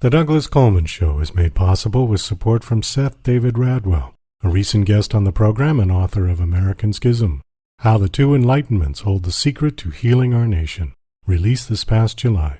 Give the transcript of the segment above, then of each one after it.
The Douglas Coleman Show is made possible with support from Seth David Radwell, a recent guest on the program and author of American Schism, How the Two Enlightenments Hold the Secret to Healing Our Nation, released this past July.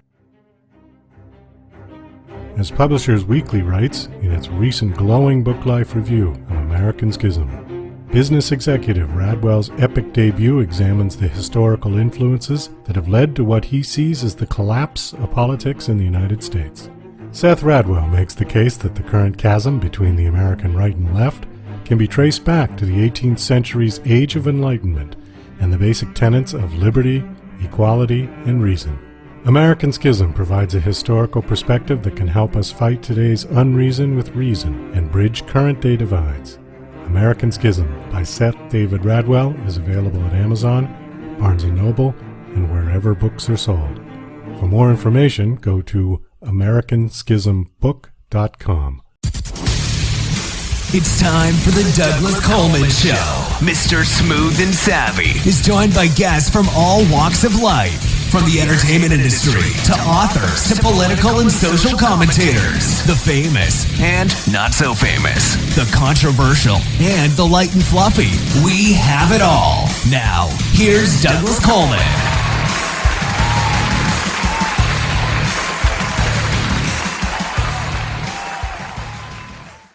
As Publishers Weekly writes in its recent glowing book life review of American Schism, business executive Radwell's epic debut examines the historical influences that have led to what he sees as the collapse of politics in the United States. Seth Radwell makes the case that the current chasm between the American right and left can be traced back to the 18th century's Age of Enlightenment and the basic tenets of liberty, equality, and reason. American Schism provides a historical perspective that can help us fight today's unreason with reason and bridge current-day divides. American Schism by Seth David Radwell is available at Amazon, Barnes & Noble, and wherever books are sold. For more information, go to AmericanSchismBook.com. It's time for the Douglas Coleman Show. Mr. Smooth and Savvy is joined by guests from all walks of life, from the entertainment industry to authors to political and social commentators, the famous and not so famous, the controversial and the light and fluffy. We have it all. Now, here's Douglas Coleman.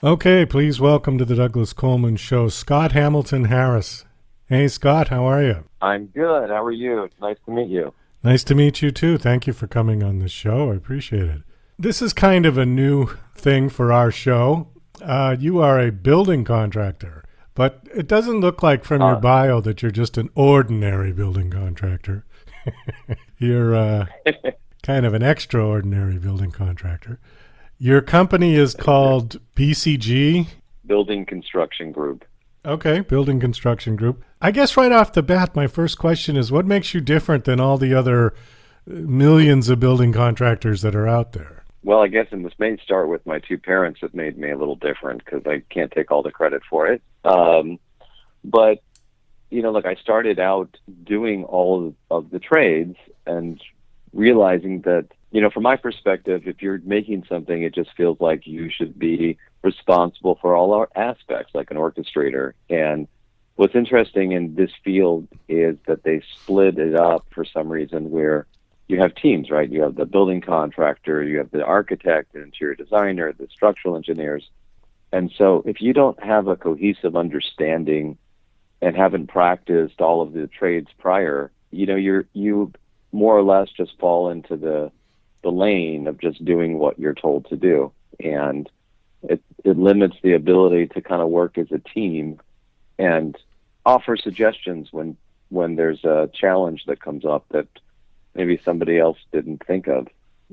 Okay, please welcome to the Douglas Coleman Show, Scott Hamilton Harris. Hey, Scott, how are you? I'm good. How are you? It's nice to meet you. Nice to meet you, too. Thank you for coming on the show. I appreciate it. This is kind of a new thing for our show. You are a building contractor, but it doesn't look like from your bio that you're just an ordinary building contractor. You're kind of an extraordinary building contractor. Your company is called BCG? Building Construction Group. Okay, Building Construction Group. I guess right off the bat, my first question is, what makes you different than all the other millions of building contractors that are out there? Well, I guess this may start with my two parents that made me a little different because I can't take all the credit for it. But, you know, look, I started out doing all of the trades and realizing that, you know, from my perspective, if you're making something, it just feels like you should be responsible for all our aspects, like an orchestrator. And what's interesting in this field is that they split it up for some reason where you have teams, right? You have the building contractor, you have the architect, the interior designer, the structural engineers. And so if you don't have a cohesive understanding and haven't practiced all of the trades prior, you know, you more or less just fall into the lane of just doing what you're told to do. And it limits the ability to kind of work as a team and offer suggestions when there's a challenge that comes up that maybe somebody else didn't think of,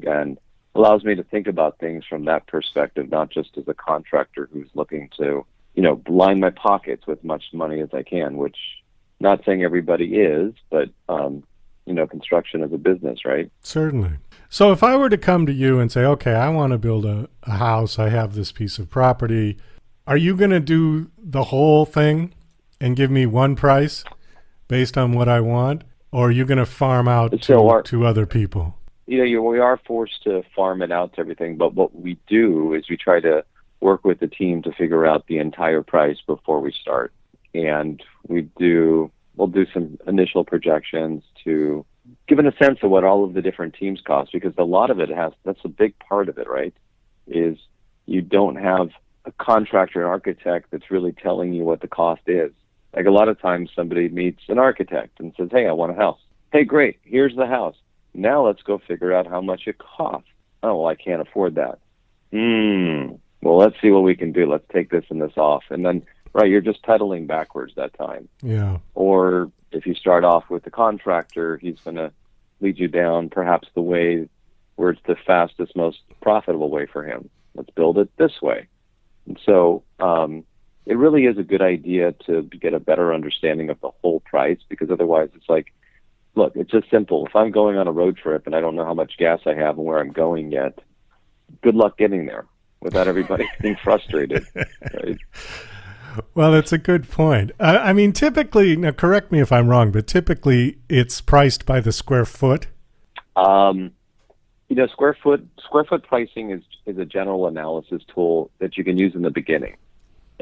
and allows me to think about things from that perspective, not just as a contractor who's looking to, you know, line my pockets with much money as I can, which not saying everybody is, but, you know, construction is a business, right? Certainly. So if I were to come to you and say, okay, I want to build a house, I have this piece of property, are you going to do the whole thing and give me one price based on what I want? Or are you going to farm out to other people? You know, we are forced to farm it out to everything, but what we do is we try to work with the team to figure out the entire price before we start. And we'll do some initial projections to give it a sense of what all of the different teams cost, because a lot of it that's a big part of it, right? Is you don't have a contractor and architect that's really telling you what the cost is. Like a lot of times somebody meets an architect and says, hey, I want a house. Hey, great, here's the house. Now let's go figure out how much it costs. Oh, well, I can't afford that. Well, let's see what we can do. Let's take this and this off. And then, right, you're just pedaling backwards that time. Yeah. Or if you start off with the contractor, he's going to lead you down perhaps the way where it's the fastest, most profitable way for him. Let's build it this way. And so it really is a good idea to get a better understanding of the whole price, because otherwise it's like, look, it's just simple. If I'm going on a road trip and I don't know how much gas I have and where I'm going yet, good luck getting there without everybody being frustrated. Right? Well, it's a good point. I mean, typically, now correct me if I'm wrong, but typically it's priced by the square foot. Square foot pricing is a general analysis tool that you can use in the beginning,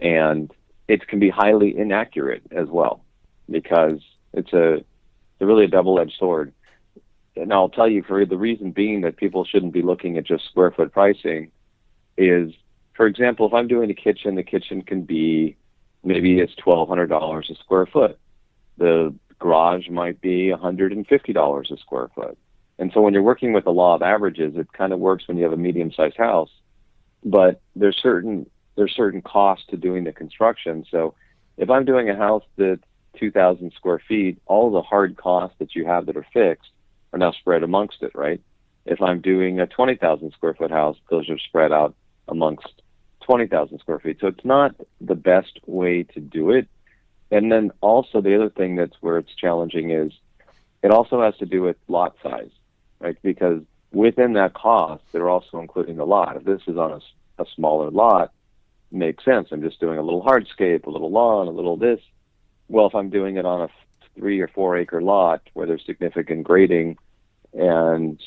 and it can be highly inaccurate as well, because it's really a double-edged sword. And I'll tell you, for the reason being that people shouldn't be looking at just square foot pricing is, for example, if I'm doing a kitchen, the kitchen can be, maybe it's $1,200 a square foot. The garage might be $150 a square foot. And so when you're working with the law of averages, it kind of works when you have a medium-sized house, but there's certain costs to doing the construction. So if I'm doing a house that's 2,000 square feet, all the hard costs that you have that are fixed are now spread amongst it, right? If I'm doing a 20,000 square foot house, those are spread out amongst 20,000 square feet. So it's not the best way to do it. And then also the other thing that's where it's challenging is it also has to do with lot size, right? Because within that cost, they're also including the lot. If this is on a smaller lot, it makes sense. I'm just doing a little hardscape, a little lawn, a little this. Well, if I'm doing it on a 3 or 4 acre lot where there's significant grading and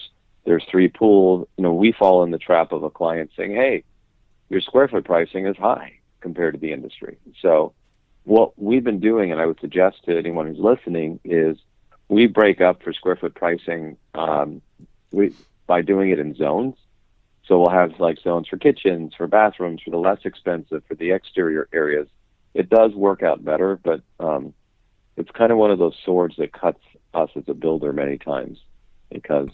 there's 3 pools, we fall in the trap of a client saying, hey, your square foot pricing is high compared to the industry. So what we've been doing, and I would suggest to anyone who's listening, is we break up for square foot pricing by doing it in zones. So we'll have like zones for kitchens, for bathrooms, for the less expensive, for the exterior areas. It does work out better, but it's kind of one of those swords that cuts us as a builder many times, because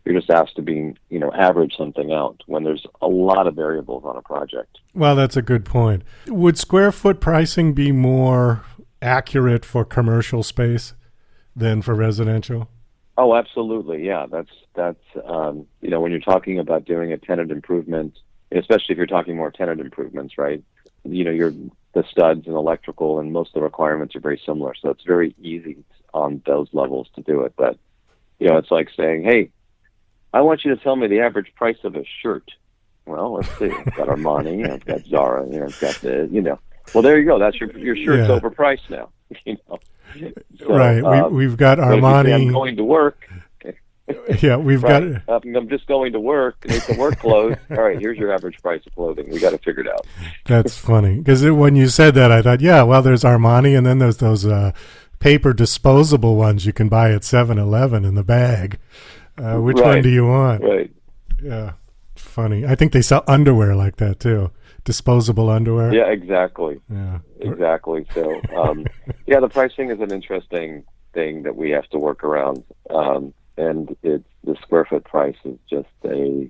you're just asked to be, average something out when there's a lot of variables on a project. Well, that's a good point. Would square foot pricing be more accurate for commercial space than for residential? Oh, absolutely. Yeah, that's when you're talking about doing a tenant improvement, especially if you're talking more tenant improvements, right? The studs and electrical and most of the requirements are very similar, so it's very easy on those levels to do it. But it's like saying, hey, I want you to tell me the average price of a shirt. Well, let's see. I've got Armani, I've got Zara, I've got the, Well, there you go. That's your shirt's overpriced now. So, right. We've got Armani. I'm going to work. Yeah, we've right. got. I'm just going to work. Need some work clothes. All right, here's your average price of clothing. We got to figure it out. That's funny, because when you said that, I thought, yeah, well, there's Armani, and then there's those paper disposable ones you can buy at 7-Eleven in the bag. Which one do you want? Right. Yeah, funny. I think they sell underwear like that too. Disposable underwear. Yeah, exactly. Yeah, exactly. So, the pricing is an interesting thing that we have to work around. And the square foot price is just the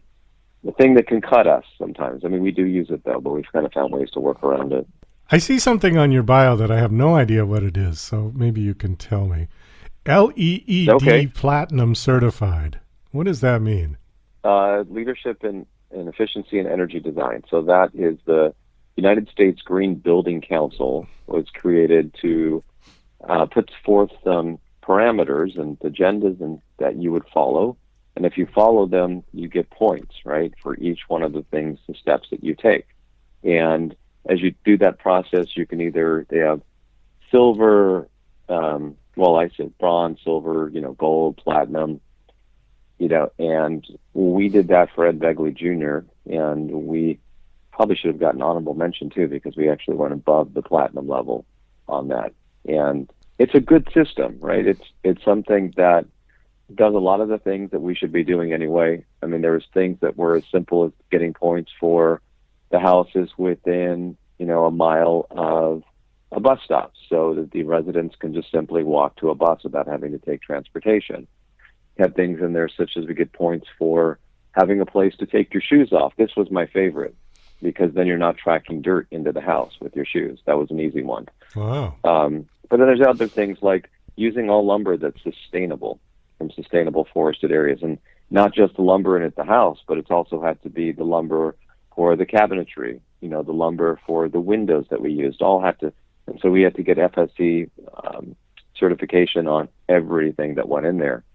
thing that can cut us sometimes. I mean, we do use it though, but we've kind of found ways to work around it. I see something on your bio that I have no idea what it is, so maybe you can tell me. LEED Okay. Platinum Certified. What does that mean? Leadership in efficiency and energy design. So that is the United States Green Building Council was created to put forth some parameters and agendas that you would follow. And if you follow them, you get points, right, for each one of the things, the steps that you take. And as you do that process, you can they have silver, I said bronze, silver, gold, platinum, and we did that for Ed Begley Jr., and we probably should have gotten honorable mention too, because we actually went above the platinum level on that. And it's a good system, right? It's something that does a lot of the things that we should be doing anyway. I mean, there was things that were as simple as getting points for the houses within, a mile of a bus stop, so that the residents can just simply walk to a bus without having to take transportation. Have things in there such as we get points for having a place to take your shoes off. This was my favorite, because then you're not tracking dirt into the house with your shoes. That was an easy one. Wow. But then there's other things like using all lumber that's sustainable from sustainable forested areas, and not just the lumber in at the house, but it's also had to be the lumber for the cabinetry, the lumber for the windows that we used, all had to. And so we had to get FSC certification on everything that went in there.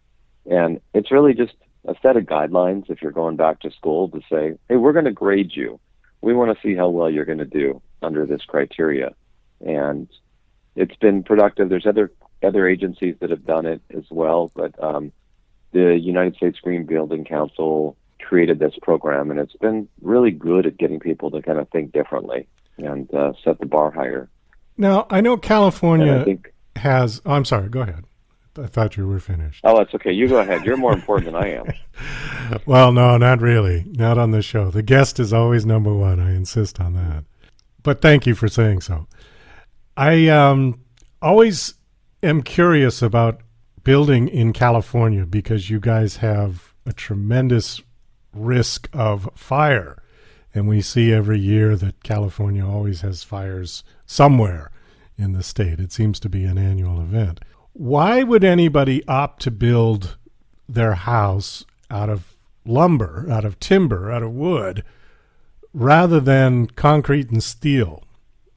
And it's really just a set of guidelines if you're going back to school to say, hey, we're going to grade you. We want to see how well you're going to do under this criteria. And it's been productive. There's other agencies that have done it as well, but the United States Green Building Council created this program, and it's been really good at getting people to kind of think differently and set the bar higher. Now, I know California And I think, has... Oh, I'm sorry. Go ahead. I thought you were finished. oh, that's okay. You go ahead. You're more important than I am. Well, no, not really. Not on this show. The guest is always number one. I insist on that. But thank you for saying so. I always am curious about building in California because you guys have a tremendous risk of fire. And we see every year that California always has fires somewhere in the state. It seems to be an annual event. Why would anybody opt to build their house out of lumber, out of timber, out of wood, rather than concrete and steel?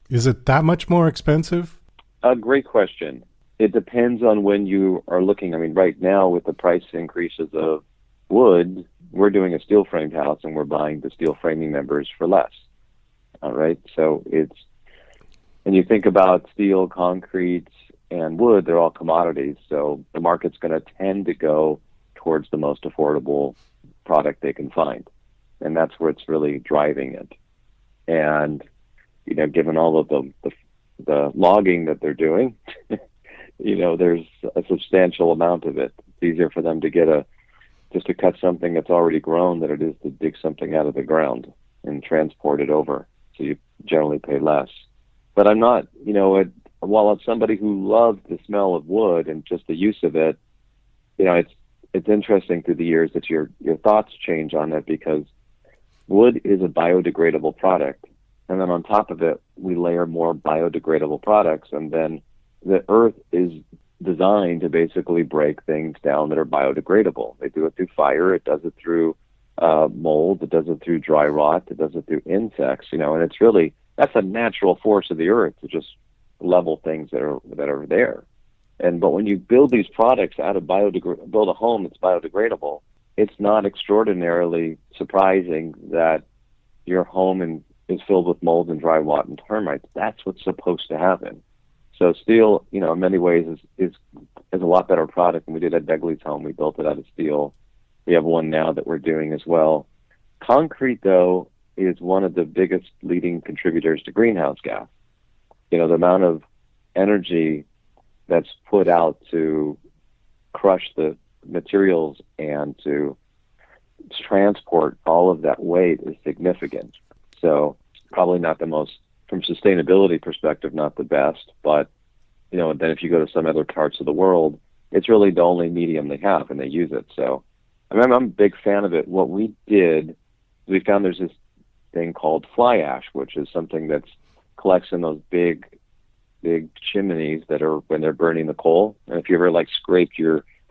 Is it that much more expensive? A great question. It depends on when you are looking. I mean, right now with the price increases of wood, we're doing a steel framed house and we're buying the steel framing members for less. All right. So and you think about steel, concrete, and wood, they're all commodities. So the market's going to tend to go towards the most affordable product they can find. And that's where it's really driving it. And, given all of the logging that they're doing, there's a substantial amount of it. It's easier for them to get just to cut something that's already grown than it is to dig something out of the ground and transport it over. So you generally pay less. But I'm not, while I'm somebody who loves the smell of wood and just the use of it, it's interesting through the years that your thoughts change on it, because wood is a biodegradable product. And then on top of it, we layer more biodegradable products. And then the earth is designed to basically break things down that are biodegradable. They do it through fire. It does it through mold. It does it through dry rot. It does it through insects, and it's really, that's a natural force of the earth to just level things that are there. But when you build these products out of build a home that's biodegradable, it's not extraordinarily surprising that your home is filled with mold and dry rot and termites. That's what's supposed to happen. So steel, in many ways is a lot better product than we did at Begley's home. We built it out of steel. We have one now that we're doing as well. Concrete, though, is one of the biggest leading contributors to greenhouse gas. The amount of energy that's put out to crush the materials and to transport all of that weight is significant. So probably not the most, from sustainability perspective, not the best, but, and then if you go to some other parts of the world, it's really the only medium they have and they use it. So I'm a big fan of it. What we did, we found there's this thing called fly ash, which is something that collects in those big chimneys that are when they're burning the coal. And if you ever I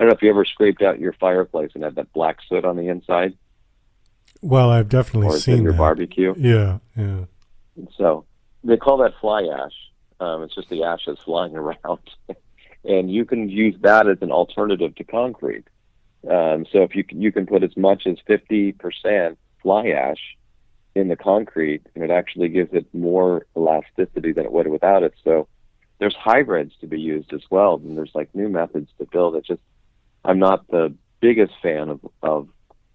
don't know if you ever scraped out your fireplace and had that black soot on the inside. Well, I've definitely seen your that. Barbecue. Yeah. So they call that fly ash. It's just the ashes flying around. And you can use that as an alternative to concrete. So if you can put as much as 50% fly ash in the concrete, and it actually gives it more elasticity than it would without it. So there's hybrids to be used as well, and there's new methods to build it. I'm not the biggest fan of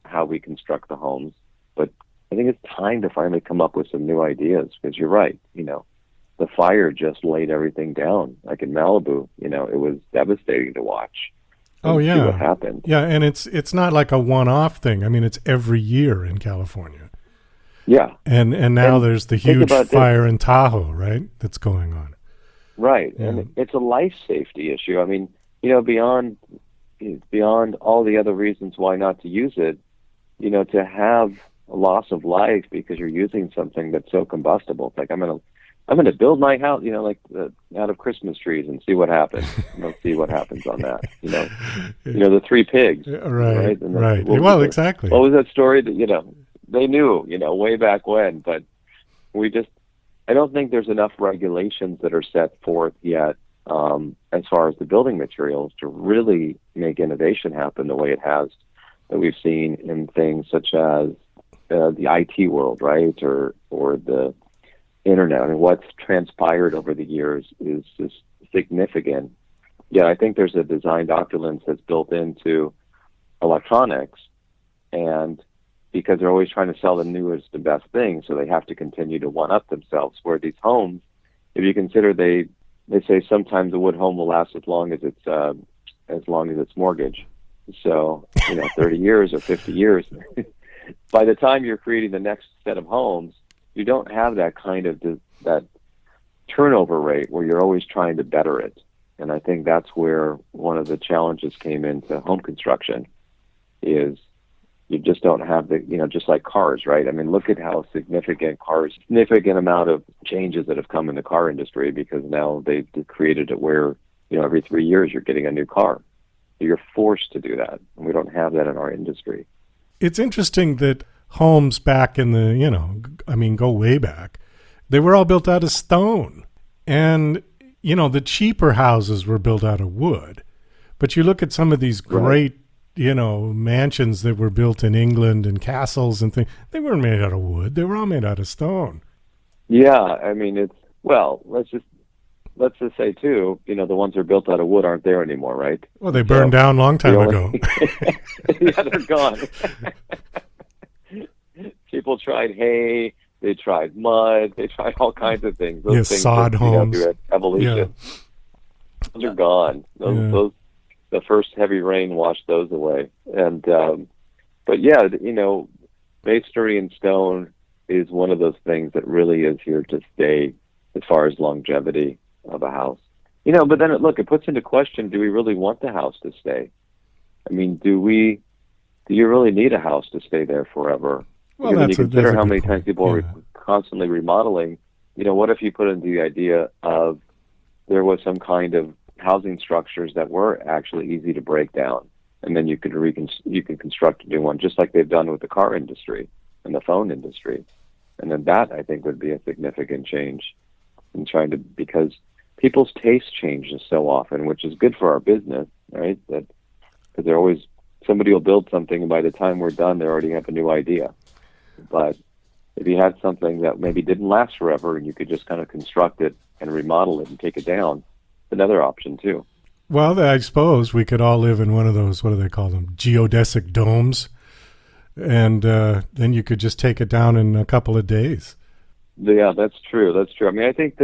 how we construct the homes, but I think it's time to finally come up with some new ideas, because you're right, the fire just laid everything down. Like in Malibu, it was devastating to watch. Oh yeah. See what happened. Yeah, and it's not like a one-off thing. I mean, it's every year in California. Yeah. And now there's the huge fire in Tahoe, right? That's going on. Right. Yeah. And it's a life safety issue. I mean, beyond all the other reasons why not to use it, to have a loss of life because you're using something that's so combustible. It's like, I'm going to build my house, out of Christmas trees and see what happens. See what happens on that. The three pigs. Right. Right. Well, exactly. What was that story that, they knew, way back when, but I don't think there's enough regulations that are set forth yet as far as the building materials to really make innovation happen the way it has, that we've seen in things such as the IT world, right, or the internet. I mean, what's transpired over the years is just significant. Yeah, I think there's a design opulence that's built into electronics, and because they're always trying to sell the newest and best thing, so they have to continue to one-up themselves. Where these homes, if you consider, they say sometimes a wood home will last as long as its mortgage. So 30 years or 50 years. By the time you're creating the next set of homes, you don't have that kind of that turnover rate where you're always trying to better it. And I think that's where one of the challenges came into home construction is you just don't have just like cars, right? I mean, look at how significant amount of changes that have come in the car industry, because now they've created it where, every 3 years you're getting a new car. You're forced to do that. And we don't have that in our industry. It's interesting that homes back in the, go way back, they were all built out of stone. And, the cheaper houses were built out of wood. But you look at some of these great, mansions that were built in England and castles and things, they weren't made out of wood. They were all made out of stone. Yeah, I mean, let's just say, too, the ones that are built out of wood aren't there anymore, right? Well, they burned down a long time ago. Yeah, they're gone. People tried hay, they tried mud, they tried all kinds of things. Those things sod homes. Through evolution. Yeah. Those are gone. Those the first heavy rain washed those away. And but yeah, masonry and stone is one of those things that really is here to stay as far as longevity of a house. But then it puts into question, do we really want the house to stay? I mean, do you really need a house to stay there forever? Well, because when you consider how many point. times people are constantly remodeling, what if you put in the idea of there was some kind of housing structures that were actually easy to break down, and then you could construct a new one, just like they've done with the car industry and the phone industry. And then that, I think, would be a significant change in because people's taste changes so often, which is good for our business, right? That because they're always, somebody will build something, and by the time we're done, they already have a new idea. But if you had something that maybe didn't last forever, and you could just kind of construct it and remodel it and take it down, it's another option too. Well, I suppose we could all live in one of those, what do they call them, geodesic domes, and then you could just take it down in a couple of days. Yeah, that's true. I mean, I think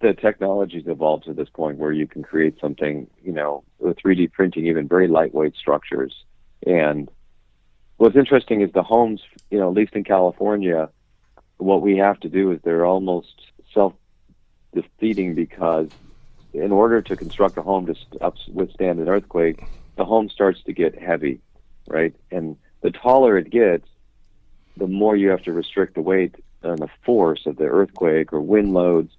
the technology's evolved to this point where you can create something, with 3D printing, even very lightweight structures. And what's interesting is the homes, at least in California, what we have to do is they're almost self-defeating, because in order to construct a home to withstand an earthquake, the home starts to get heavy, right? And the taller it gets, the more you have to restrict the weight and the force of the earthquake or wind loads.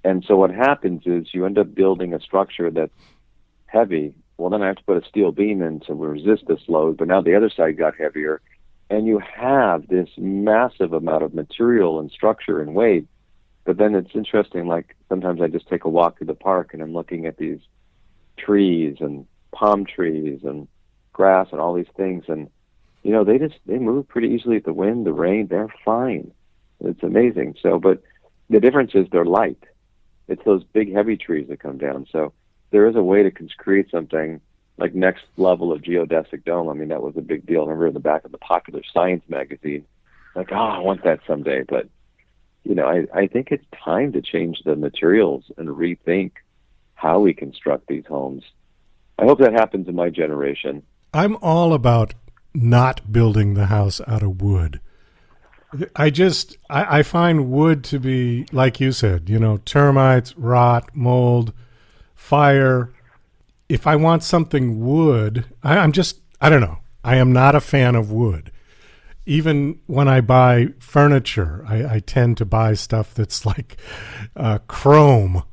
And so what happens is you end up building a structure that's heavy. Well, then I have to put a steel beam in to resist this load, but now the other side got heavier. And you have this massive amount of material and structure and weight. But then it's interesting, like sometimes I just take a walk through the park and I'm looking at these trees and palm trees and grass and all these things. And, they move pretty easily with the wind, the rain, they're fine. It's amazing. So, but the difference is they're light. It's those big, heavy trees that come down. So there is a way to create something like next level of geodesic dome. I mean, that was a big deal. I remember in the back of the Popular Science magazine, like, I want that someday. But, I think it's time to change the materials and rethink how we construct these homes. I hope that happens in my generation. I'm all about not building the house out of wood. I find wood to be, like you said, termites, rot, mold, fire. If I want something wood, I don't know. I am not a fan of wood. Even when I buy furniture, I tend to buy stuff that's like chrome.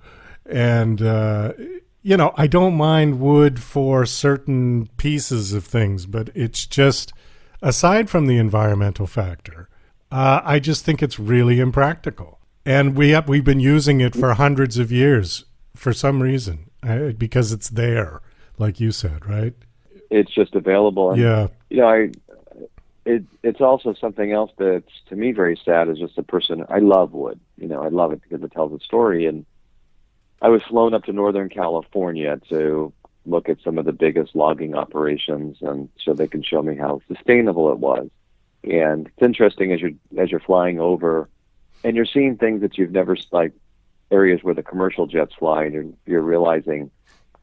And, I don't mind wood for certain pieces of things, but it's just, aside from the environmental factor, I just think it's really impractical. And we've been using it for hundreds of years for some reason, because it's there, like you said, right? It's just available. And, yeah. It's also something else that's, to me, very sad. Is just a person. I love wood. I love it because it tells a story. And I was flown up to Northern California to look at some of the biggest logging operations, and so they can show me how sustainable it was. And it's interesting as you're flying over, and you're seeing things that you've never, like areas where the commercial jets fly, and you're realizing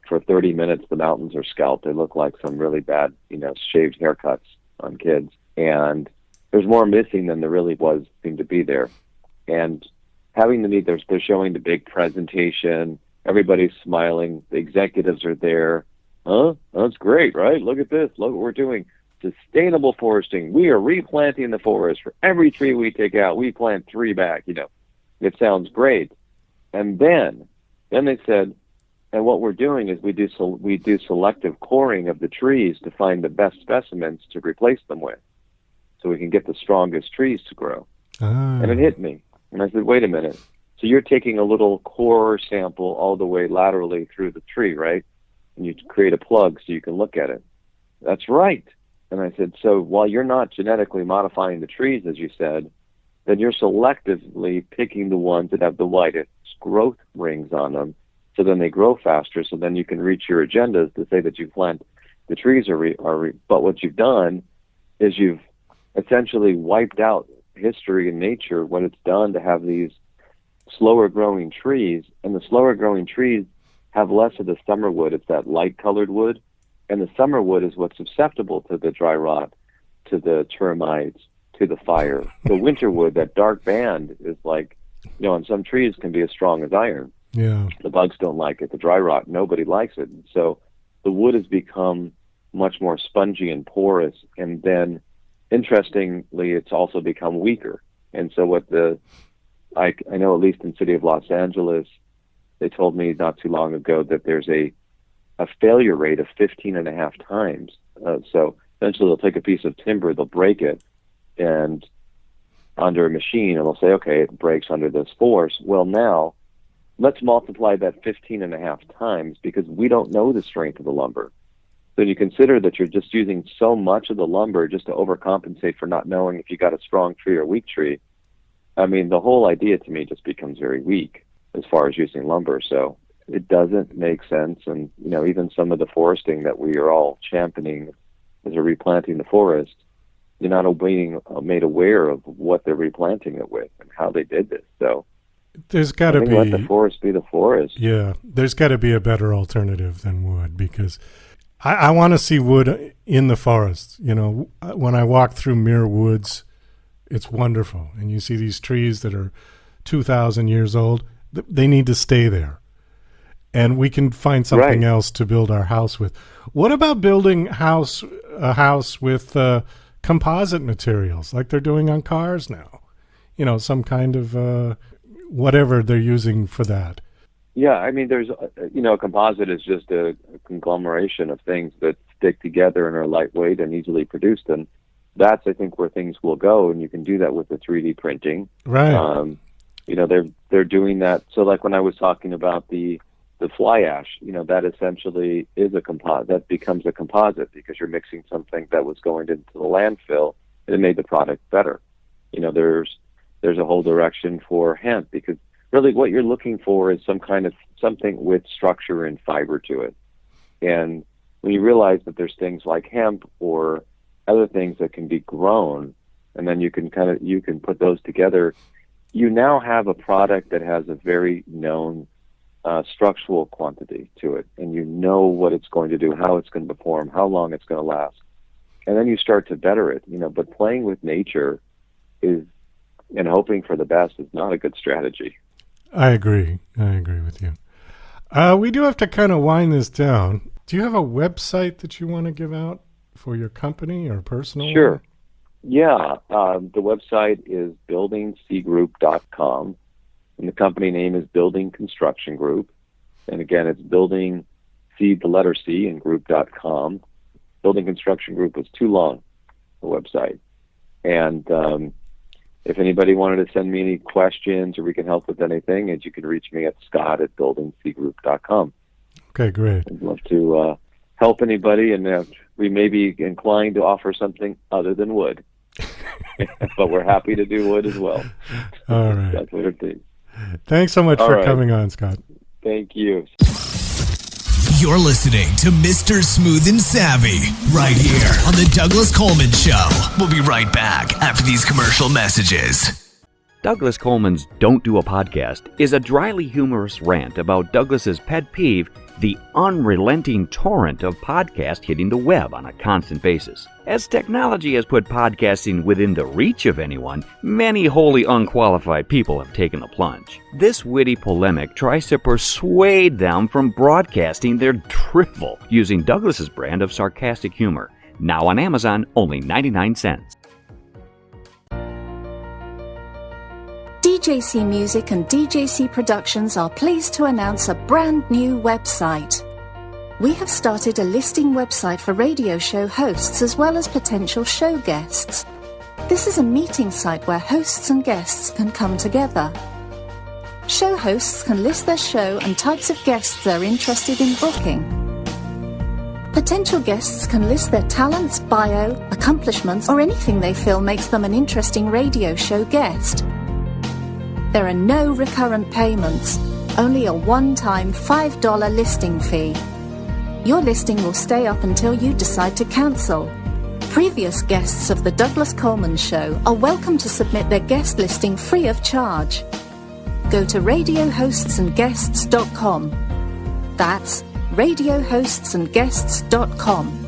for 30 minutes the mountains are scalped. They look like some really bad, shaved haircuts on kids, and there's more missing than there really seemed to be there. And having the meet, they're showing the big presentation. Everybody's smiling. The executives are there. Huh? That's great, right? Look at this. Look what we're doing. Sustainable foresting. We are replanting the forest. For every tree we take out, we plant 3 back. It sounds great. And then they said, and what we're doing is we do selective coring of the trees to find the best specimens to replace them with, so we can get the strongest trees to grow. And it hit me. And I said, wait a minute. So you're taking a little core sample all the way laterally through the tree, right? And you create a plug so you can look at it. That's right. And I said, so while you're not genetically modifying the trees, as you said, then you're selectively picking the ones that have the widest growth rings on them, so then they grow faster, so then you can reach your agendas to say that you plant the trees but what you've done is you've essentially wiped out history and nature, what it's done to have these slower growing trees, and the slower growing trees have less of the summer wood. It's that light colored wood, and the summer wood is what's susceptible to the dry rot, to the termites, to the fire. The winter wood, that dark band, is like, on some trees can be as strong as iron. Yeah. The bugs don't like it. The dry rot, nobody likes it. So the wood has become much more spongy and porous, and then interestingly, it's also become weaker. And so I know, at least in the city of Los Angeles, they told me not too long ago that there's a failure rate of 15.5 times. So essentially they'll take a piece of timber, they'll break it, and under a machine, and they'll say, okay, it breaks under this force. Well, now let's multiply that 15.5 times, because we don't know the strength of the lumber. So you consider that you're just using so much of the lumber just to overcompensate for not knowing if you got a strong tree or a weak tree. I mean, the whole idea to me just becomes very weak as far as using lumber. So it doesn't make sense. And, even some of the foresting that we are all championing as we're replanting the forest, you're not being made aware of what they're replanting it with and how they did this. So there's got to be, let the forest be the forest. Yeah, there's got to be a better alternative than wood, because I want to see wood in the forest. When I walk through Muir Woods, it's wonderful. And you see these trees that are 2,000 years old. They need to stay there. And we can find something else to build our house with. What about building a house with composite materials like they're doing on cars now? Some kind of whatever they're using for that. Yeah, I mean, there's, a composite is just a conglomeration of things that stick together and are lightweight and easily produced. And that's, I think, where things will go. And you can do that with the 3D printing. Right. They're doing that. So like when I was talking about the fly ash, that essentially is a composite. That becomes a composite because you're mixing something that was going into the landfill, and it made the product better. There's a whole direction for hemp, because really what you're looking for is some kind of something with structure and fiber to it. And when you realize that there's things like hemp or other things that can be grown, and then you can put those together, you now have a product that has a very known structural quantity to it, and you know what it's going to do, how it's going to perform, how long it's going to last, and then you start to better it. But playing with nature and hoping for the best is not a good strategy. I agree with you. We do have to kind of wind this down. Do you have a website that you want to give out for your company or personal? Sure. One? Yeah. The website is buildingcgroup.com, and the company name is Building Construction Group. And again, it's building, the letter C, and group.com. Building Construction Group was too long, the website. And if anybody wanted to send me any questions or we can help with anything, you can reach me at scott@buildingcgroup.com. Okay, great. I'd love to help anybody, and we may be inclined to offer something other than wood. But we're happy to do wood as well. All right. That's what it is. Thanks so much for coming on, Scott. Thank you. You're listening to Mr. Smooth and Savvy right here on The Douglas Coleman Show. We'll be right back after these commercial messages. Douglas Coleman's Don't Do a Podcast is a dryly humorous rant about Douglas's pet peeve, the unrelenting torrent of podcasts hitting the web on a constant basis. As technology has put podcasting within the reach of anyone, many wholly unqualified people have taken the plunge. This witty polemic tries to persuade them from broadcasting their drivel using Douglas's brand of sarcastic humor. Now on Amazon, only 99 cents. DJC Music and DJC Productions are pleased to announce a brand new website. We have started a listing website for radio show hosts as well as potential show guests. This is a meeting site where hosts and guests can come together. Show hosts can list their show and types of guests they're interested in booking. Potential guests can list their talents, bio, accomplishments, or anything they feel makes them an interesting radio show guest. There are no recurrent payments, only a one-time $5 listing fee. Your listing will stay up until you decide to cancel. Previous guests of The Douglas Coleman Show are welcome to submit their guest listing free of charge. Go to radiohostsandguests.com. That's radiohostsandguests.com.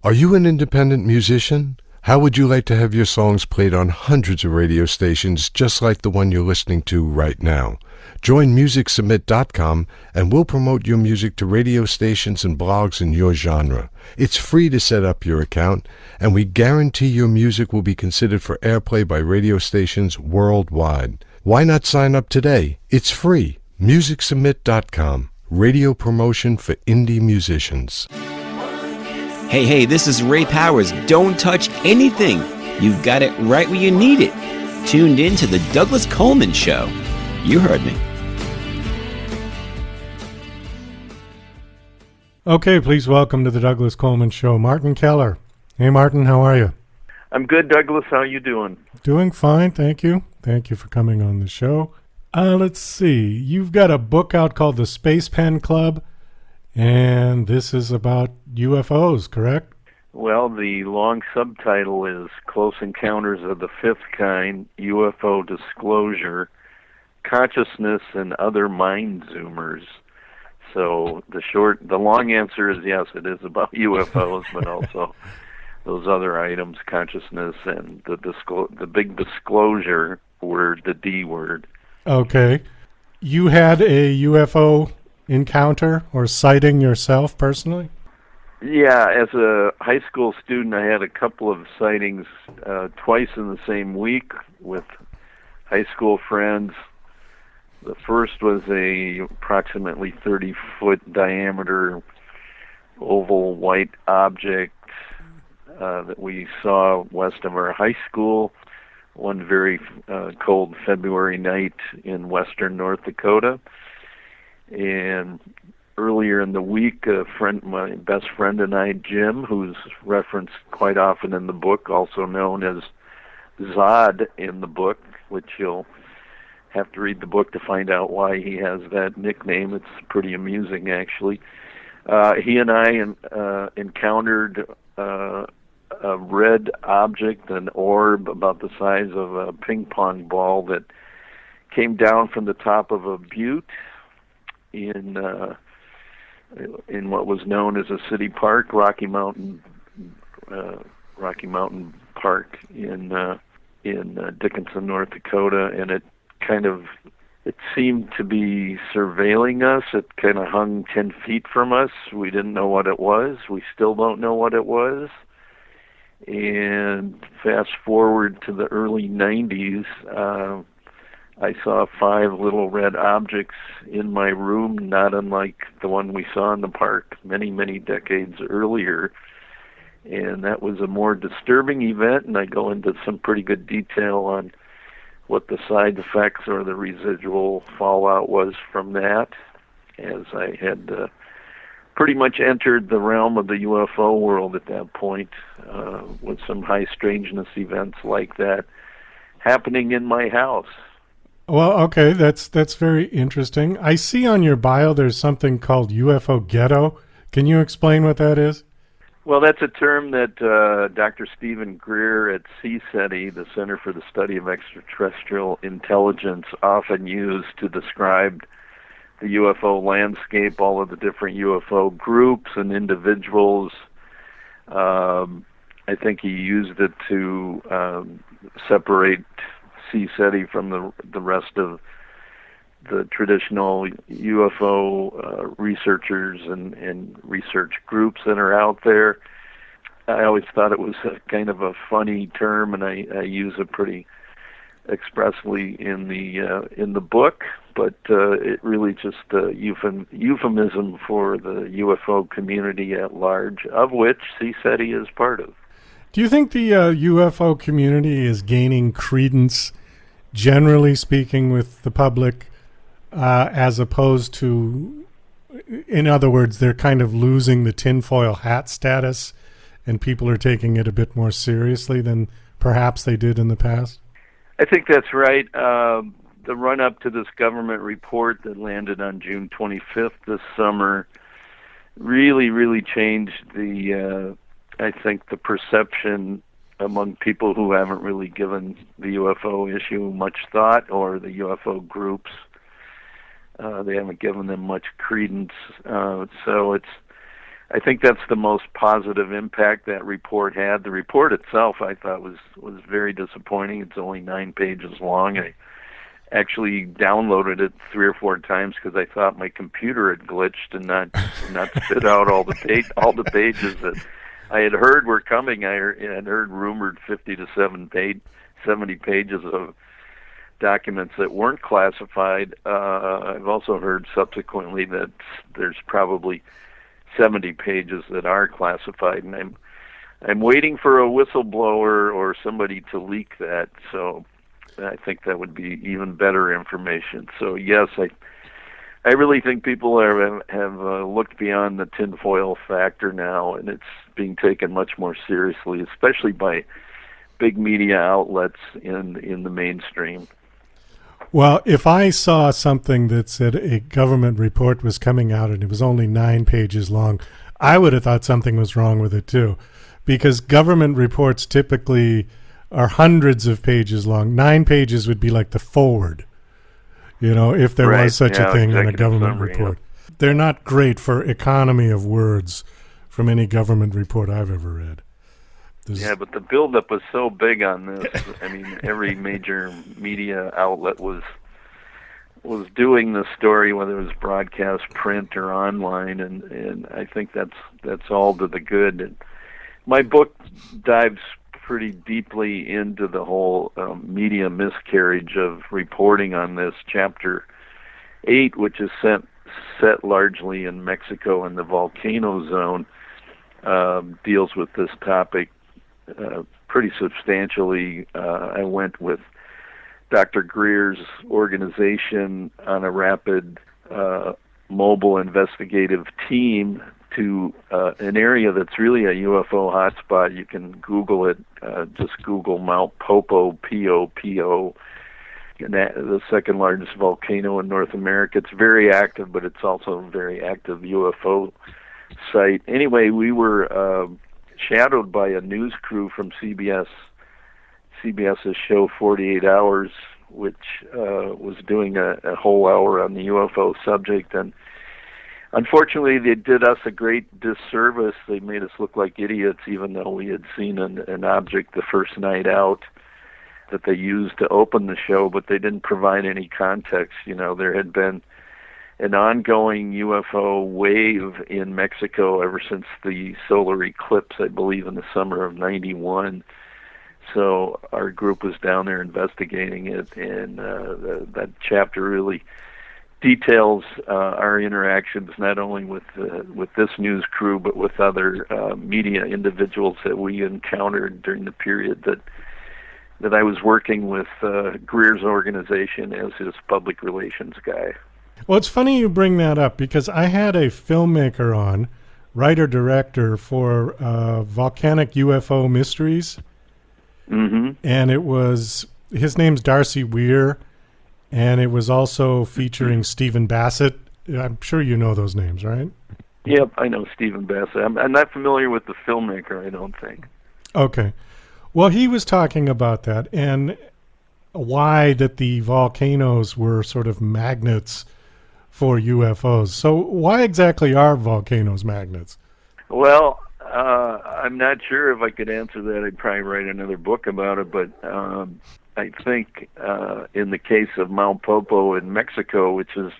Are you an independent musician? How would you like to have your songs played on hundreds of radio stations just like the one you're listening to right now? Join MusicSubmit.com and we'll promote your music to radio stations and blogs in your genre. It's free to set up your account, and we guarantee your music will be considered for airplay by radio stations worldwide. Why not sign up today? It's free. MusicSubmit.com. Radio promotion for indie musicians. Hey, this is Ray Powers. Don't touch anything. You've got it right where you need it. Tuned in to The Douglas Coleman Show. You heard me. Okay, please welcome to the Douglas Coleman Show, Martin Keller. Hey, Martin, how are you? I'm good, Douglas. How you doing? Doing fine, thank you. Thank you for coming on the show. Let's see. You've got a book out called The Space Pen Club, and this is about UFOs, correct? Well, the long subtitle is Close Encounters of the Fifth Kind, UFO Disclosure, Consciousness and Other Mind Zoomers. So the long answer is yes, it is about UFOs, but also those other items, consciousness and the big disclosure word, the D word. Okay. You had a UFO encounter or sighting yourself personally? Yeah, as a high school student, I had a couple of sightings twice in the same week with high school friends. The first was a approximately 30-foot diameter oval white object that we saw west of our high school one very cold February night in western North Dakota. And earlier in the week, my best friend and I, Jim, who's referenced quite often in the book, also known as Zod in the book, which you'll have to read the book to find out why he has that nickname. It's pretty amusing, actually. He and I encountered a red object, an orb about the size of a ping pong ball that came down from the top of a butte in what was known as a city park, Rocky Mountain Park in Dickinson, North Dakota, and it seemed to be surveilling us. It kind of hung 10 feet from us. We didn't know what it was. We still don't know what it was. And fast forward to the early 90s, I saw 5 little red objects in my room, not unlike the one we saw in the park many, many decades earlier. And that was a more disturbing event, and I go into some pretty good detail on what the side effects or the residual fallout was from that, as I had pretty much entered the realm of the UFO world at that point, with some high strangeness events like that happening in my house. Well, okay, that's very interesting. I see on your bio there's something called UFO Ghetto. Can you explain what that is? Well, that's a term that Dr. Stephen Greer at CSETI, the Center for the Study of Extraterrestrial Intelligence, often used to describe the UFO landscape, all of the different UFO groups and individuals. I think he used it to separate CSETI from the rest of the traditional UFO researchers and research groups that are out there. I always thought it was kind of a funny term, and I use it pretty expressly in the book. But it really just a euphemism for the UFO community at large, of which CSETI is part of. Do you think the UFO community is gaining credence, generally speaking, with the public, as opposed to, in other words, they're kind of losing the tinfoil hat status and people are taking it a bit more seriously than perhaps they did in the past? I think that's right. The run-up to this government report that landed on June 25th this summer really changed I think the perception among people who haven't really given the UFO issue much thought, or the UFO groups. They haven't given them much credence. So I think that's the most positive impact that report had. The report itself, I thought, was very disappointing. It's only 9 pages long. I actually downloaded it 3 or 4 times because I thought my computer had glitched and not spit out all the pages that I had heard were coming. I had heard rumored 50 to 70 pages of documents that weren't classified. I've also heard subsequently that there's probably 70 pages that are classified, and I'm waiting for a whistleblower or somebody to leak that. So I think that would be even better information. So yes, I really think people have looked beyond the tinfoil factor now, and it's being taken much more seriously, especially by big media outlets in the mainstream. Well, if I saw something that said a government report was coming out and it was only 9 pages long, I would have thought something was wrong with it too, because government reports typically are hundreds of pages long. 9 pages would be like the forward, if there was such a thing in a government summary, report. Yeah. They're not great for economy of words from any government report I've ever read. Yeah, but the buildup was so big on this. I mean, every major media outlet was doing the story, whether it was broadcast, print, or online, and I think that's all to the good. And my book dives pretty deeply into the whole media miscarriage of reporting on this. Chapter 8, which is set largely in Mexico and the Volcano zone, deals with this topic pretty substantially. I went with Dr. Greer's organization on a rapid mobile investigative team to an area that's really a UFO hotspot. You can Google it. Just Google Mount Popo, P-O-P-O, the second largest volcano in North America. It's very active, but it's also a very active UFO site. Anyway, we were shadowed by a news crew from CBS's show 48 Hours, which was doing a whole hour on the UFO subject. And unfortunately, they did us a great disservice. They made us look like idiots, even though we had seen an object the first night out that they used to open the show, but they didn't provide any context. There had been an ongoing UFO wave in Mexico ever since the solar eclipse, I believe, in the summer of '91. So our group was down there investigating it, and that chapter really details our interactions not only with this news crew, but with other media individuals that we encountered during the period that I was working with Greer's organization as his public relations guy. Well, it's funny you bring that up, because I had a filmmaker on, writer-director for Volcanic UFO Mysteries, mm-hmm. and his name's Darcy Weir, And it was also featuring Stephen Bassett. I'm sure you know those names, right? Yep, I know Stephen Bassett. I'm not familiar with the filmmaker, I don't think. Okay. Well, he was talking about that and why that the volcanoes were sort of magnets for UFOs. So why exactly are volcanoes magnets? Well, I'm not sure if I could answer that. I'd probably write another book about it, but I think in the case of Mount Popo in Mexico, which is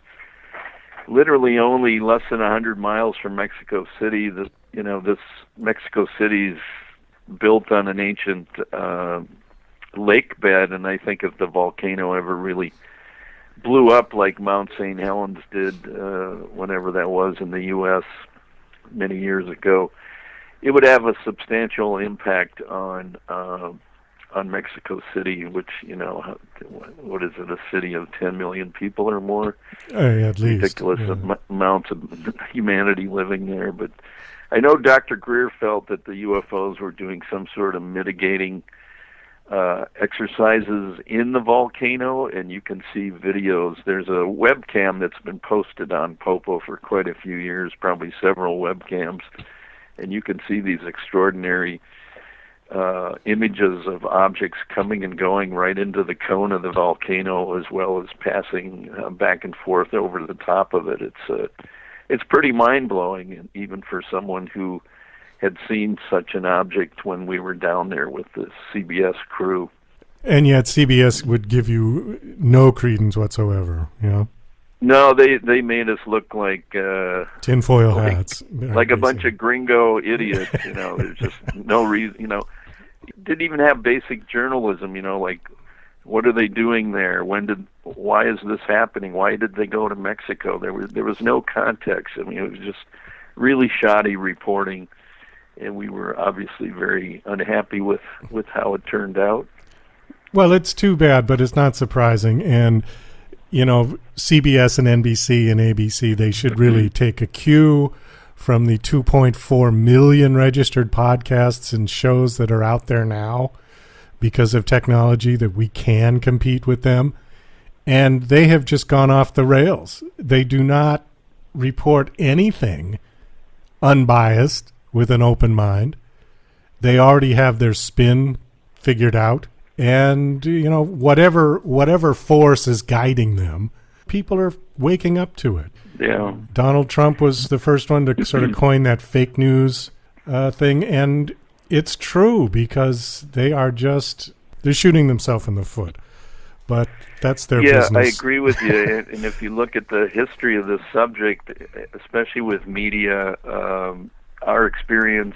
literally only less than 100 miles from Mexico City, this Mexico City's built on an ancient lake bed, and I think if the volcano ever really blew up like Mount St. Helens did whenever that was in the U.S. many years ago, it would have a substantial impact on Mexico City, which, what is it, a city of 10 million people or more? At least. Ridiculous amounts of humanity living there. But I know Dr. Greer felt that the UFOs were doing some sort of mitigating exercises in the volcano, and you can see videos. There's a webcam that's been posted on Popo for quite a few years, probably several webcams, and you can see these extraordinary images of objects coming and going right into the cone of the volcano, as well as passing back and forth over the top of it. It's pretty mind-blowing, even for someone who had seen such an object when we were down there with the CBS crew. And yet CBS would give you no credence whatsoever, No, they made us look like tinfoil hats, like a bunch of gringo idiots. There's just no reason. Didn't even have basic journalism. Like, what are they doing there? Why is this happening? Why did they go to Mexico? There was no context. I mean, it was just really shoddy reporting, and we were obviously very unhappy with how it turned out. Well, it's too bad, but it's not surprising. And CBS and NBC and ABC, they should really take a cue from the 2.4 million registered podcasts and shows that are out there now because of technology, that we can compete with them. And they have just gone off the rails. They do not report anything unbiased with an open mind. They already have their spin figured out. And, whatever force is guiding them, people are waking up to it. Yeah. Donald Trump was the first one to sort of coin that fake news thing. And it's true, because they're shooting themselves in the foot. But that's their business. Yeah, I agree with you. And if you look at the history of this subject, especially with media, our experience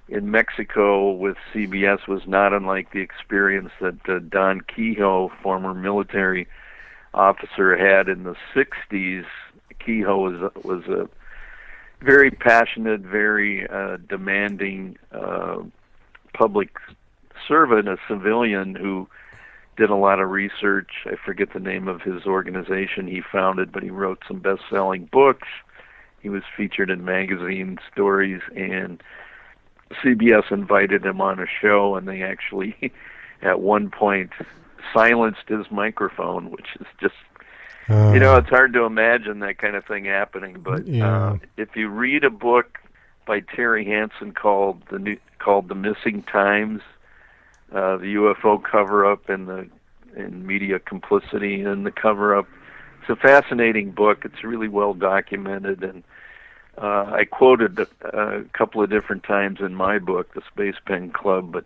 in Mexico with CBS was not unlike the experience that Don Kehoe, former military officer, had in the 60s. Kehoe was a very passionate, very demanding public servant, a civilian who did a lot of research. I forget the name of his organization he founded, but he wrote some best-selling books. He was featured in magazine stories, and CBS invited him on a show, and they actually, at one point, silenced his microphone, which is just, it's hard to imagine that kind of thing happening. But if you read a book by Terry Hansen called The Missing Times, the UFO cover-up and media complicity in the cover-up, it's a fascinating book. It's really well documented, and I quoted a couple of different times in my book, The Space Pen Club, but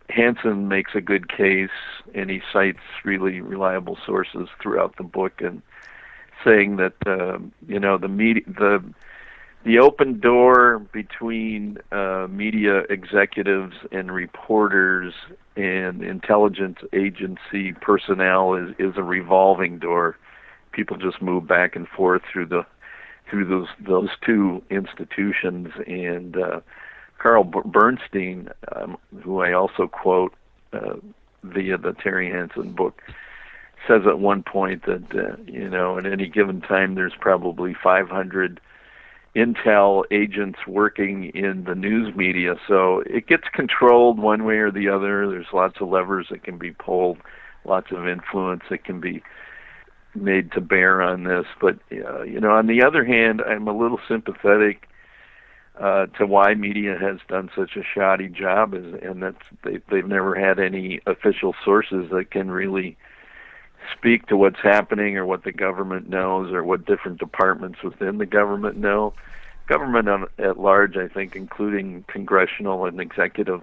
Hansen makes a good case, and he cites really reliable sources throughout the book, and saying that the open door between media executives and reporters and intelligence agency personnel is a revolving door. People just move back and forth through those two institutions. And Carl Bernstein, who I also quote via the Terry Hansen book, says at one point that at any given time there's probably 500 intel agents working in the news media, so it gets controlled one way or the other. There's lots of levers that can be pulled, lots of influence that can be made to bear on this. But on the other hand, I'm a little sympathetic to why media has done such a shoddy job, and that's they've never had any official sources that can really speak to what's happening or what the government knows or what different departments within the government know. Government at large, I think, including congressional and executive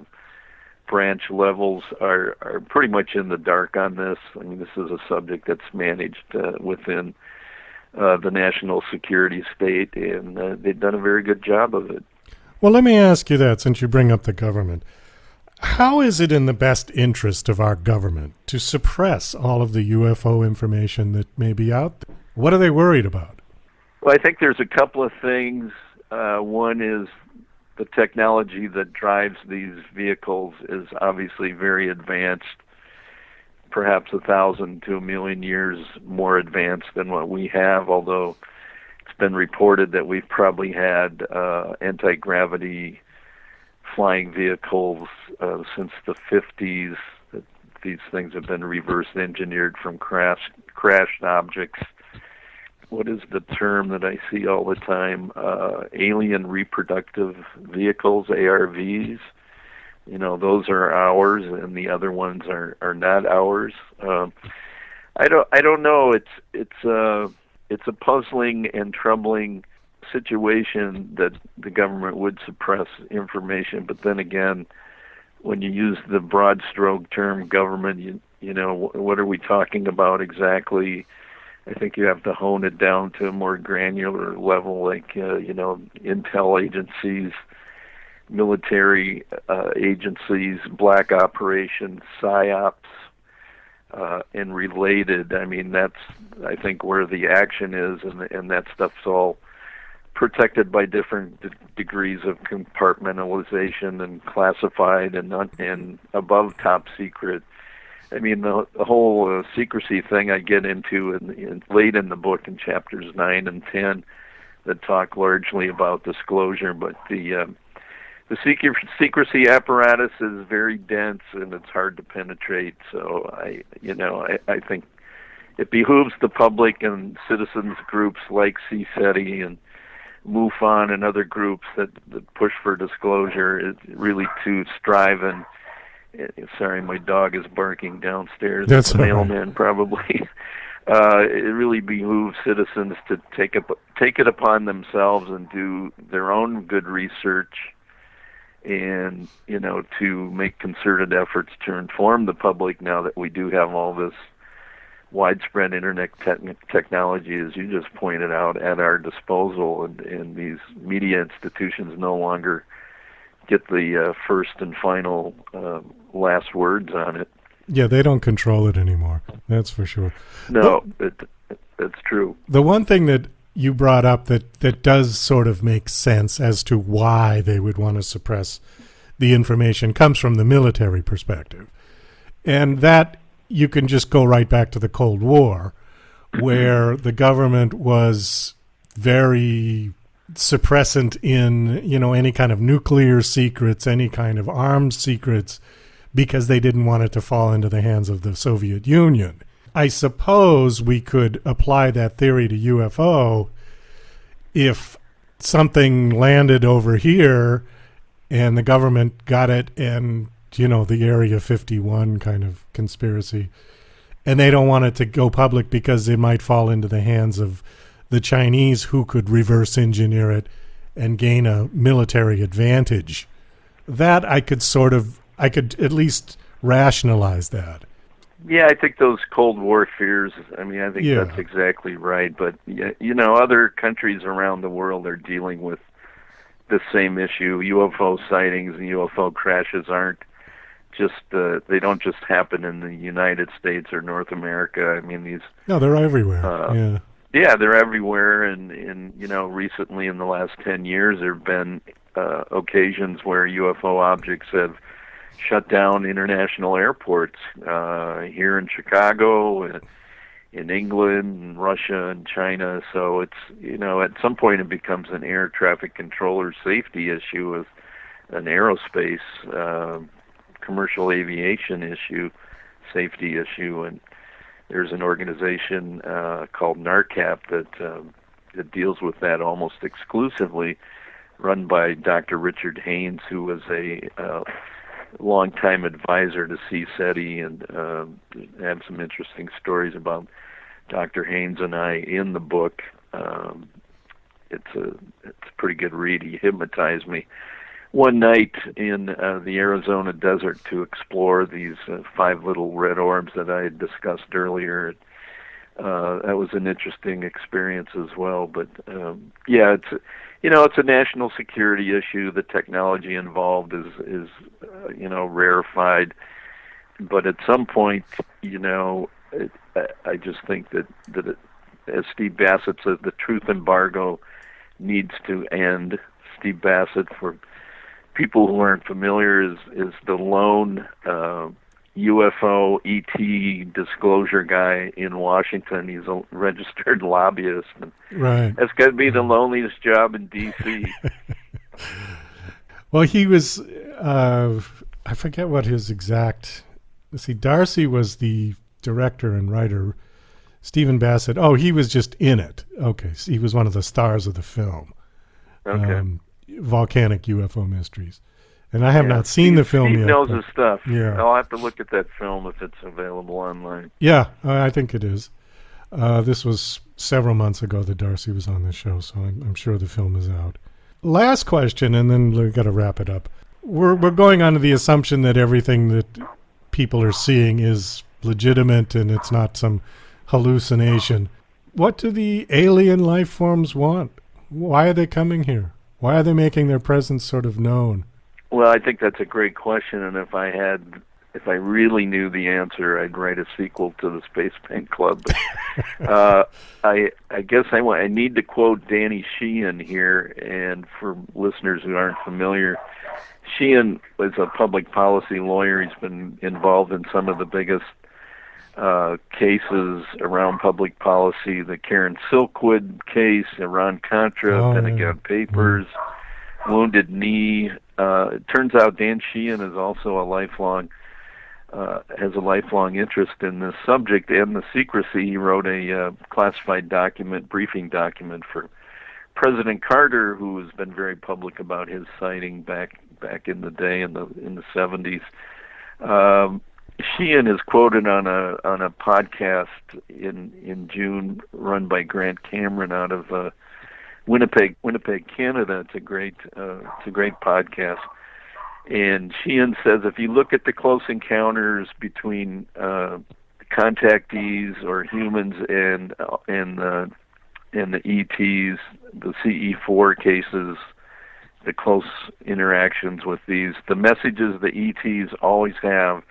branch levels, are pretty much in the dark on this. I mean, this is a subject that's managed within the national security state, and they've done a very good job of it. Well, let me ask you that, since you bring up the government. How is it in the best interest of our government to suppress all of the UFO information that may be out there? What are they worried about? Well, I think there's a couple of things. One is the technology that drives these vehicles is obviously very advanced, perhaps 1,000 to 1,000,000 years more advanced than what we have, although it's been reported that we've probably had anti-gravity flying vehicles since the 50s. These things have been reverse engineered from crashed objects. What is the term that I see all the time? Alien reproductive vehicles, ARVs. Those are ours, and the other ones are not ours. I don't know. It's a puzzling and troubling situation that the government would suppress information, but then again, when you use the broad stroke term government, what are we talking about exactly? I think you have to hone it down to a more granular level, like intel agencies, military agencies, black operations, psyops, and related. I mean, that's, I think, where the action is, and that stuff's all protected by different degrees of compartmentalization and classified and above top secret. I mean, the whole secrecy thing I get into late in the book in chapters 9 and 10 that talk largely about disclosure, but the secrecy apparatus is very dense and it's hard to penetrate. So I think it behooves the public and citizens groups like CSETI and MUFON and other groups that push for disclosure really to strive and sorry, my dog is barking downstairs. That's the mailman probably. It really behooves citizens to take it upon themselves and do their own good research, and to make concerted efforts to inform the public. Now that we do have all this widespread internet technology, as you just pointed out, at our disposal, and these media institutions no longer get the first and final last words on it. Yeah, they don't control it anymore. That's for sure. No, that's true. The one thing that you brought up that does sort of make sense as to why they would want to suppress the information comes from the military perspective. And that you can just go right back to the Cold War, where the government was very suppressant in, any kind of nuclear secrets, any kind of arms secrets, because they didn't want it to fall into the hands of the Soviet Union. I suppose we could apply that theory to UFO if something landed over here and the government got it, and, the Area 51 kind of conspiracy, and they don't want it to go public because it might fall into the hands of the Chinese, who could reverse engineer it and gain a military advantage. That I could at least rationalize that. Yeah, I think those Cold War fears, I think that's exactly right. But, other countries around the world are dealing with the same issue. UFO sightings and UFO crashes aren't just, they don't just happen in the United States or North America. No, they're everywhere. Yeah, they're everywhere, and recently in the last 10 years there have been occasions where UFO objects have shut down international airports here in Chicago, in England, in Russia, and China. So it's, at some point it becomes an air traffic controller safety issue, with an aerospace commercial aviation issue, safety issue, and there's an organization called NARCAP that deals with that almost exclusively, run by Dr. Richard Haynes, who was a longtime advisor to CSETI, and have some interesting stories about Dr. Haynes and I in the book. It's a pretty good read. He hypnotized me one night in the Arizona desert to explore these 5 little red orbs that I had discussed earlier. That was an interesting experience as well. But yeah, it's a national security issue. The technology involved is rarefied. But at some point, I just think that as Steve Bassett says, the truth embargo needs to end. Steve Bassett, for people who aren't familiar, is the lone UFO ET disclosure guy in Washington. He's a registered lobbyist. And right. That's got to be the loneliest job in D.C. Well, he was, I forget what his exact, Darcy was the director and writer. Stephen Bassett, he was just in it. Okay, so he was one of the stars of the film. Okay. Volcanic UFO Mysteries. And I have not seen the film Steve yet. knows his stuff. Yeah. I'll have to look at that film if it's available online. Yeah, I think it is. This was several months ago that Darcy was on the show, so I'm sure the film is out. Last question, and then we've got to wrap it up. We're going on to the assumption that everything that people are seeing is legitimate and it's not some hallucination. What do the alien life forms want? Why are they coming here? Why are they making their presence sort of known? Well, I think that's a great question, and if I really knew the answer, I'd write a sequel to the Space Paint Club. I guess I need to quote Danny Sheehan here, and for listeners who aren't familiar, Sheehan was a public policy lawyer. He's been involved in some of the biggest cases around public policy, the Karen Silkwood case, Iran-Contra, Pentagon Papers, Wounded Knee. It turns out Dan Sheehan is also has a lifelong interest in this subject and the secrecy. He wrote a classified briefing document for President Carter, who has been very public about his sighting back in the day in the 70s. Sheehan is quoted on a podcast in June, run by Grant Cameron out of Winnipeg, Canada. It's a great podcast. And Sheehan says, if you look at the close encounters between contactees or humans and the ETs, the CE4 cases, the close interactions with these, the messages the ETs always have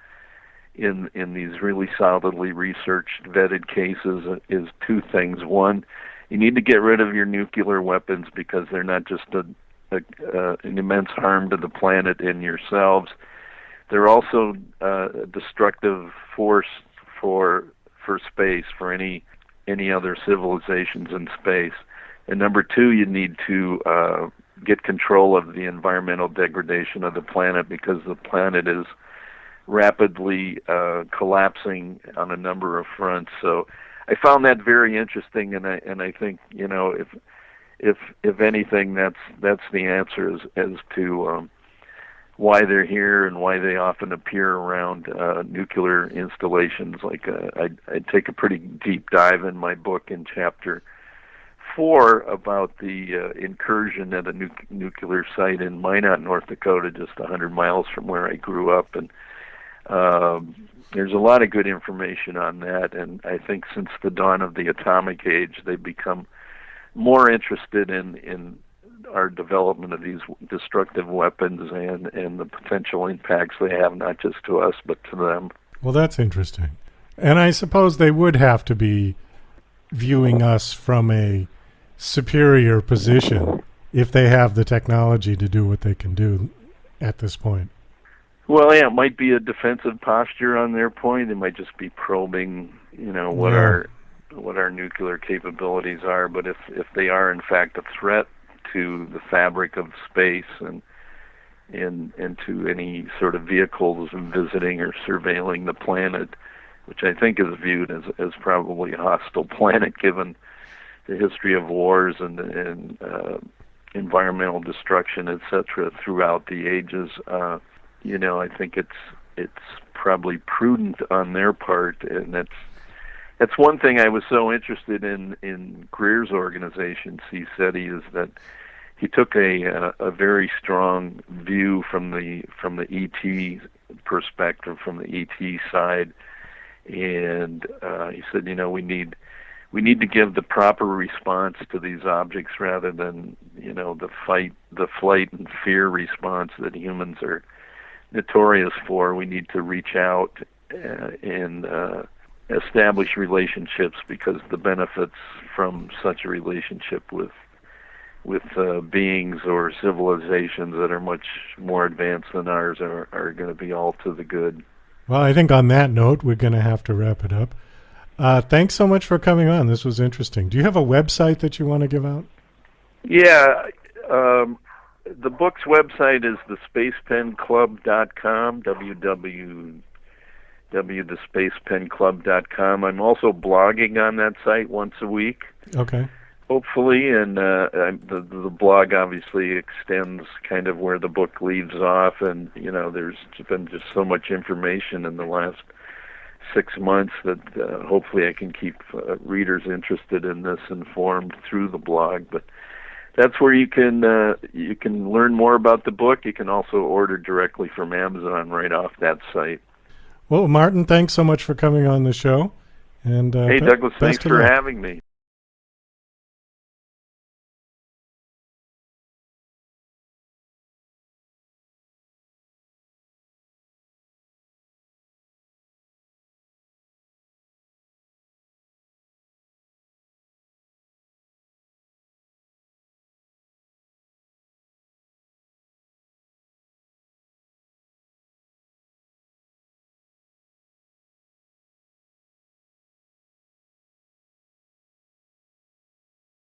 in these really solidly researched, vetted cases is 2 things. One, you need to get rid of your nuclear weapons because they're not just an immense harm to the planet and yourselves. They're also a destructive force for space, for any other civilizations in space. And number 2, you need to get control of the environmental degradation of the planet because the planet is rapidly collapsing on a number of fronts. So I found that very interesting, and I think if anything, that's the answer as to why they're here and why they often appear around nuclear installations. Like I take a pretty deep dive in my book in chapter 4 about the incursion at a nuclear site in Minot, North Dakota, just 100 miles from where I grew up, and there's a lot of good information on that. And I think since the dawn of the atomic age, they've become more interested in our development of these destructive weapons and the potential impacts they have, not just to us, but to them. Well, that's interesting. And I suppose they would have to be viewing us from a superior position if they have the technology to do what they can do at this point. Well, yeah, it might be a defensive posture on their point. It might just be probing, what our nuclear capabilities are. But if they are in fact a threat to the fabric of space and into any sort of vehicles visiting or surveilling the planet, which I think is viewed as probably a hostile planet given the history of wars and environmental destruction, etc., throughout the ages. I think it's probably prudent on their part, and that's one thing I was so interested in Greer's organization, CSETI, is that he took a very strong view from the ET perspective, from the ET side, and he said, we need to give the proper response to these objects rather than the flight and fear response that humans are notorious for. We need to reach out and establish relationships, because the benefits from such a relationship with beings or civilizations that are much more advanced than ours are going to be all to the good. Well, I think on that note, we're going to have to wrap it up. Thanks so much for coming on. This was interesting. Do you have a website that you want to give out? Yeah. The book's website is thespacepenclub.com, www.thespacepenclub.com. I'm also blogging on that site once a week. Okay. Hopefully, and the blog obviously extends kind of where the book leaves off, and there's been just so much information in the last 6 months that hopefully I can keep readers interested in this informed through the blog. But that's where you can learn more about the book. You can also order directly from Amazon right off that site. Well, Martin, thanks so much for coming on the show. And hey, Douglas, thanks for having me.